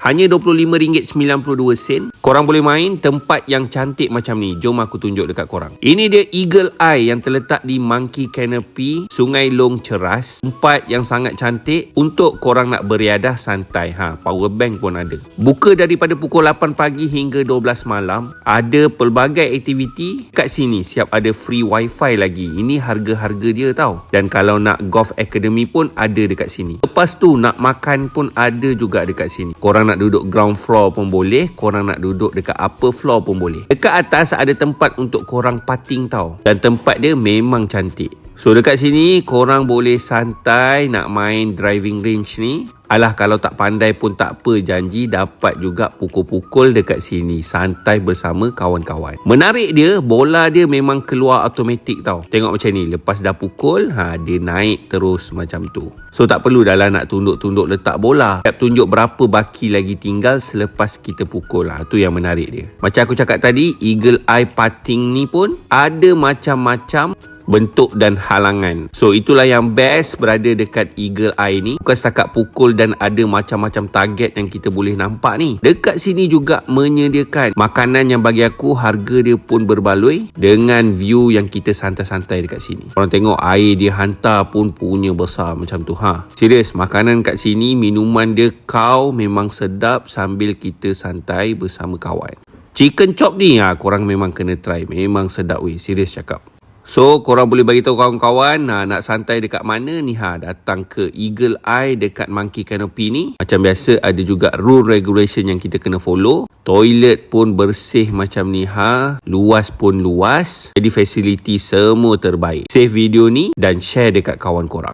Hanya RM25.92. Korang boleh main tempat yang cantik macam ni. Jom aku tunjuk dekat korang. Ini dia Eagle Eye yang terletak di Monkey Canopy, Sungai Long Ceras. Tempat yang sangat cantik untuk korang nak beriadah santai. Power bank pun ada. Buka daripada pukul 8 pagi hingga 12 malam. Ada pelbagai aktiviti kat sini. Siap ada free wifi lagi. Ini harga-harga dia tau. Dan kalau nak golf academy pun ada dekat sini. Lepas tu nak makan pun ada juga dekat sini. Korang nak duduk ground floor pun boleh. Korang nak duduk dekat upper floor pun boleh. Dekat atas ada tempat untuk korang parking tau. Dan tempat dia memang cantik. So dekat sini korang boleh santai nak main driving range ni. Alah, kalau tak pandai pun tak apa, janji dapat juga pukul-pukul dekat sini. Santai bersama kawan-kawan. Menarik dia, bola dia memang keluar automatik tau. Tengok macam ni, lepas dah pukul, dia naik terus macam tu. So tak perlu dah lah nak tunduk-tunduk letak bola. Siap tunjuk berapa baki lagi tinggal selepas kita pukul. Tu yang menarik dia. Macam aku cakap tadi, Eagle Eye putting ni pun ada macam-macam bentuk dan halangan. So itulah yang best berada dekat Eagle Eye ni. Bukan setakat pukul dan ada macam-macam target yang kita boleh nampak ni. Dekat sini juga menyediakan makanan yang bagi aku harga dia pun berbaloi dengan view yang kita santai-santai dekat sini. Korang tengok air dia hantar pun punya besar macam tu. Serius, makanan kat sini, minuman dia kau memang sedap sambil kita santai bersama kawan. Chicken chop ni korang memang kena try. Memang sedap weh, serius cakap. So, korang boleh bagi tahu kawan-kawan nak santai dekat mana ni. Datang ke Eagle Eye dekat Monkey Canopy ni. Macam biasa ada juga rule regulation yang kita kena follow. Toilet pun bersih macam ni. Luas pun luas. Jadi, fasiliti semua terbaik. Save video ni dan share dekat kawan korang.